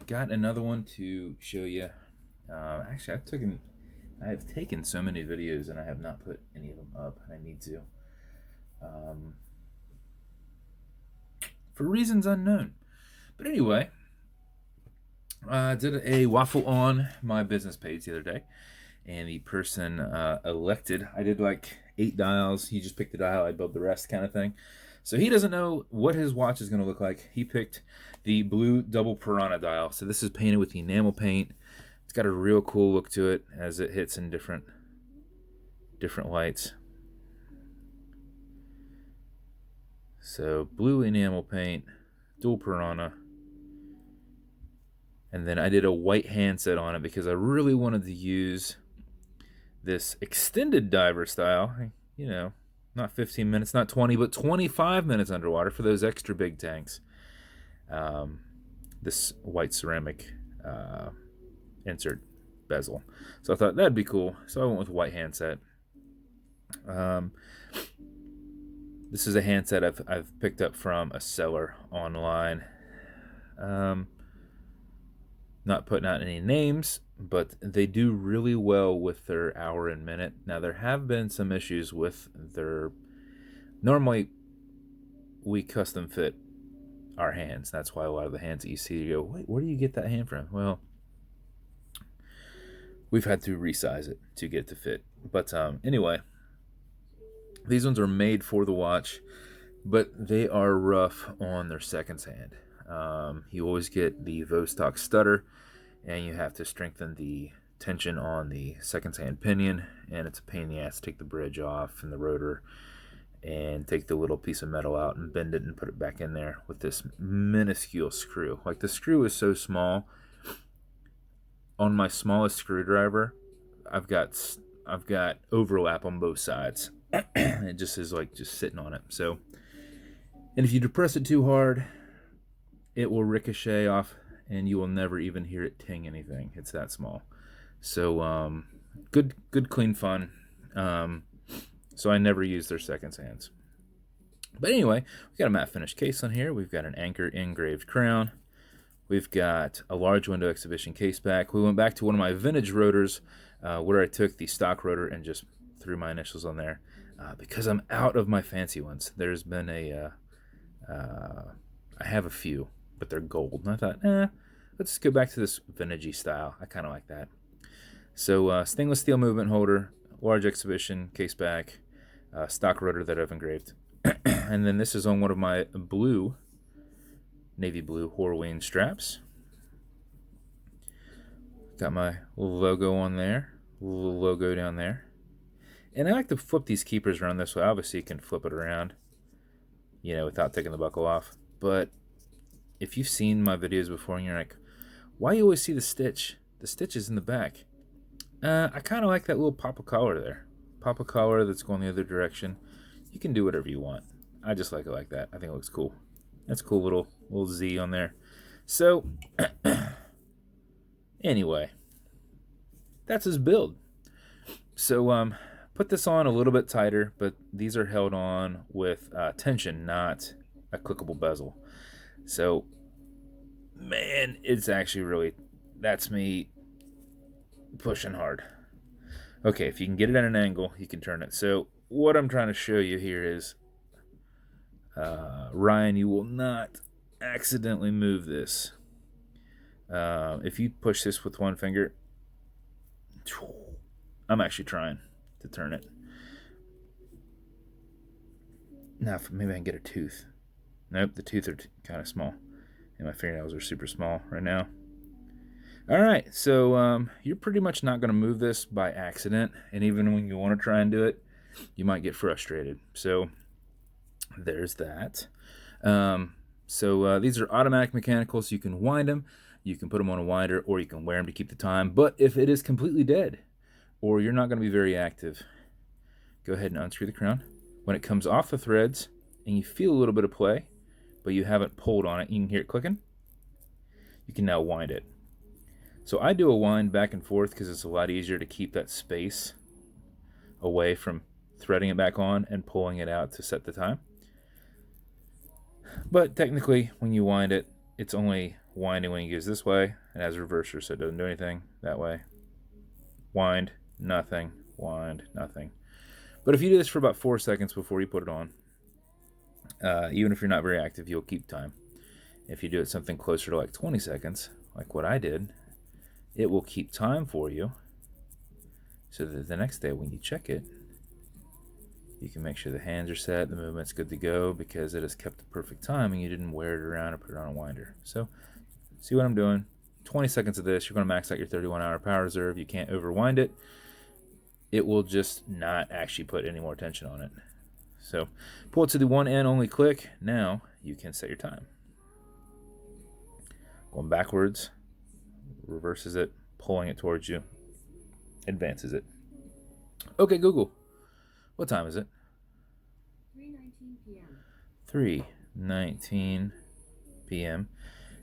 got another one to show you. Actually, I've taken so many videos and I have not put any of them up. I need to, um, for reasons unknown. But anyway, I did a waffle on my business page the other day, and the person elected. I did like 8 dials. He just picked the dial. I built the rest, kind of thing. So he doesn't know what his watch is going to look like. He picked the blue double Piranha dial. So this is painted with enamel paint. It's got a real cool look to it as it hits in different lights. So blue enamel paint, dual Piranha. And then I did a white handset on it because I really wanted to use this extended diver style. You know, not 15 minutes, not 20, but 25 minutes underwater for those extra big tanks. This white ceramic insert bezel. So I thought that'd be cool. So I went with a white handset. This is a handset I've picked up from a seller online. Not putting out any names, but they do really well with their hour and minute. Now, there have been some issues with their... Normally, we custom fit our hands. That's why a lot of the hands that you see, you go, wait, where do you get that hand from? Well, we've had to resize it to get it to fit. But anyway, these ones are made for the watch, but they are rough on their seconds hand. You always get the Vostok stutter, and you have to strengthen the tension on the seconds hand pinion, and it's a pain in the ass to take the bridge off and the rotor and take the little piece of metal out and bend it and put it back in there with this minuscule screw. Like, the screw is so small. On my smallest screwdriver, I've got overlap on both sides. It just is like just sitting on it. So, and if you depress it too hard, it will ricochet off and you will never even hear it ting anything. It's that small. So good clean fun. So I never use their seconds hands. But anyway, we've got a matte finish case on here. We've got an anchor engraved crown. We've got a large window exhibition caseback. We went back to one of my vintage rotors where I took the stock rotor and just threw my initials on there because I'm out of my fancy ones. There's been I have a few, but they're gold. And I thought, let's go back to this vintagey style. I kind of like that. So stainless steel movement holder, large exhibition caseback, stock rotor that I've engraved. And then this is on one of my navy blue Horween straps. Got my little logo on there, little logo down there. And I like to flip these keepers around this way. Obviously, you can flip it around, without taking the buckle off. But if you've seen my videos before and you're like, why do you always see the stitch? The stitch is in the back. I kind of like that little pop of color there. Pop of color that's going the other direction. You can do whatever you want. I just like it like that. I think it looks cool. That's a cool little Z on there. So, anyway, that's his build. So, put this on a little bit tighter, but these are held on with tension, not a clickable bezel. So, man, it's actually really, that's me pushing hard. Okay, if you can get it at an angle, you can turn it. So, what I'm trying to show you here is, Ryan, you will not accidentally move this. If you push this with one finger, I'm actually trying to turn it. Now, maybe I can get a tooth. Nope, the teeth are kind of small. And my fingernails are super small right now. Alright, so you're pretty much not going to move this by accident. And even when you want to try and do it, you might get frustrated. So, there's that. These are automatic mechanicals. You can wind them. You can put them on a winder, or you can wear them to keep the time. But if it is completely dead, or you're not going to be very active, go ahead and unscrew the crown. When it comes off the threads and you feel a little bit of play, but you haven't pulled on it, you can hear it clicking. You can now wind it. So I do a wind back and forth because it's a lot easier to keep that space away from threading it back on and pulling it out to set the time. But technically, when you wind it, it's only winding when he goes this way. It has a reverser, so it doesn't do anything that way. Wind, nothing. Wind, nothing. But if you do this for about 4 seconds before you put it on, even if you're not very active, you'll keep time. If you do it something closer to like 20 seconds, like what I did, it will keep time for you so that the next day when you check it, you can make sure the hands are set, the movement's good to go, because it has kept the perfect time and you didn't wear it around or put it on a winder. So, see what I'm doing? 20 seconds of this, you're going to max out your 31-hour power reserve. You can't overwind it. It will just not actually put any more tension on it. So, pull it to the one end, only click. Now, you can set your time. Going backwards, reverses it, pulling it towards you, advances it. Okay, Google, what time is it? 3:19 p.m. 3:19 p.m.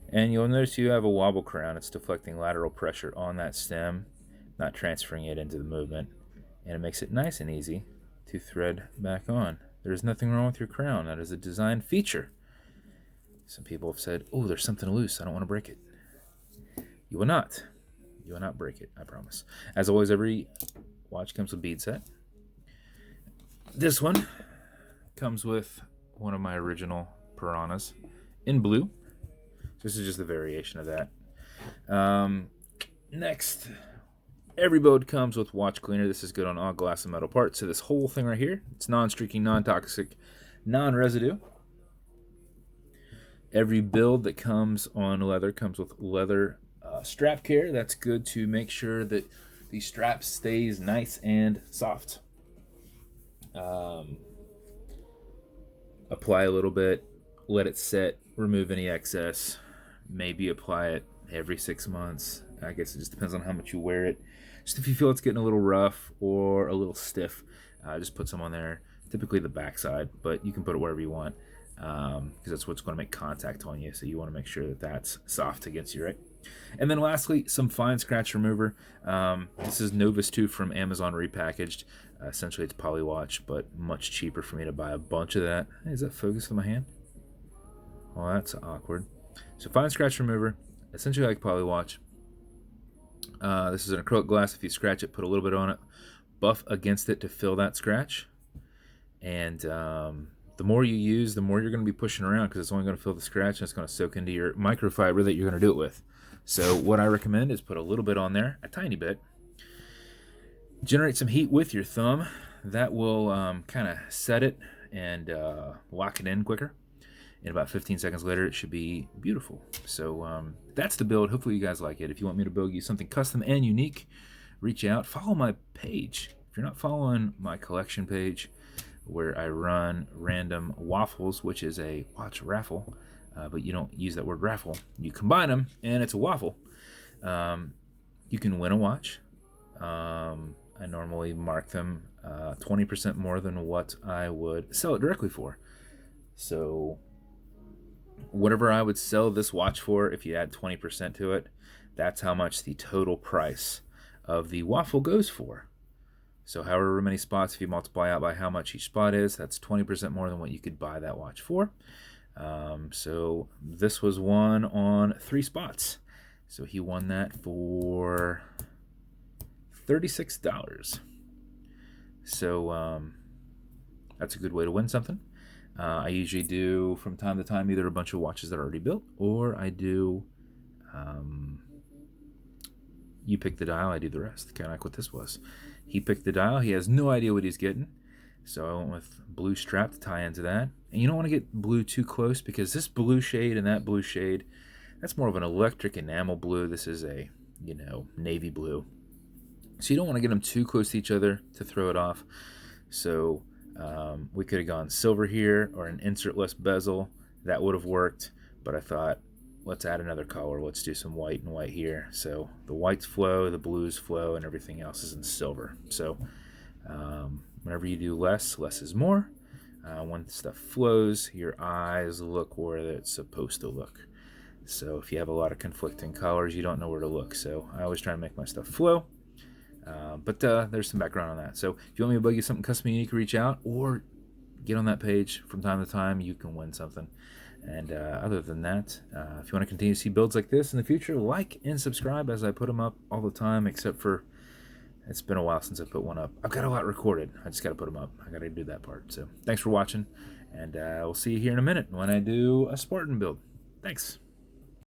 And you'll notice you have a wobble crown. It's deflecting lateral pressure on that stem, not transferring it into the movement. And it makes it nice and easy to thread back on. There's nothing wrong with your crown. That is a design feature. Some people have said, oh, there's something loose. I don't want to break it. You will not. You will not break it, I promise. As always, every watch comes with bead set. This one comes with one of my original Piranhas in blue. This is just a variation of that. Next, every boat comes with watch cleaner. This is good on all glass and metal parts. So this whole thing right here, it's non-streaking, non-toxic, non-residue. Every build that comes on leather comes with leather strap care. That's good to make sure that the strap stays nice and soft. Apply a little bit, let it set, remove any excess. Maybe apply it every 6 months. I guess it just depends on how much you wear it. Just if you feel it's getting a little rough or a little stiff, just put some on there. Typically the backside, but you can put it wherever you want, because that's what's going to make contact on you. So you want to make sure that that's soft against you, right? And then lastly, some fine scratch remover. This is Novus 2 from Amazon repackaged. Essentially it's polywatch, but much cheaper for me to buy a bunch of that. Hey, is that focused on my hand? Well, that's awkward. So fine scratch remover, essentially like polywatch. This is an acrylic glass. If you scratch it, put a little bit on it, buff against it to fill that scratch. And the more you use, the more you're going to be pushing around, because it's only going to fill the scratch and it's going to soak into your microfiber that you're going to do it with. So what I recommend is put a little bit on there, a tiny bit. Generate some heat with your thumb. That will kind of set it and lock it in quicker. And about 15 seconds later, it should be beautiful. So that's the build. Hopefully you guys like it. If you want me to build you something custom and unique, reach out. Follow my page. If you're not following my collection page, where I run random waffles, which is a watch raffle, but you don't use that word raffle. You combine them, and it's a waffle. You can win a watch. I normally mark them 20% more than what I would sell it directly for. So whatever I would sell this watch for, if you add 20% to it, that's how much the total price of the waffle goes for. So however many spots, if you multiply out by how much each spot is, that's 20% more than what you could buy that watch for. So this was one on 3 spots. So he won that for $36. So that's a good way to win something. I usually do from time to time either a bunch of watches that are already built, or I do you pick the dial, I do the rest, kind of like what this was. He picked the dial, he has no idea what he's getting, so I went with blue strap to tie into that. And you don't want to get blue too close, because this blue shade and that blue shade, that's more of an electric enamel blue. This is a, navy blue. So you don't want to get them too close to each other to throw it off. So we could have gone silver here, or an insertless bezel. That would have worked, but I thought, let's add another color. Let's do some white and white here. So the whites flow, the blues flow, and everything else is in silver. So whenever you do less, less is more. When stuff flows, your eyes look where it's supposed to look. So if you have a lot of conflicting colors, you don't know where to look. So I always try to make my stuff flow. But there's some background on that. So if you want me to build you something custom unique, reach out, or get on that page from time to time. You can win something. And other than that, if you want to continue to see builds like this in the future, like and subscribe, as I put them up all the time, except for it's been a while since I put one up. I've got a lot recorded. I just got to put them up. I got to do that part. So thanks for watching, and we'll see you here in a minute when I do a Spartan build. Thanks.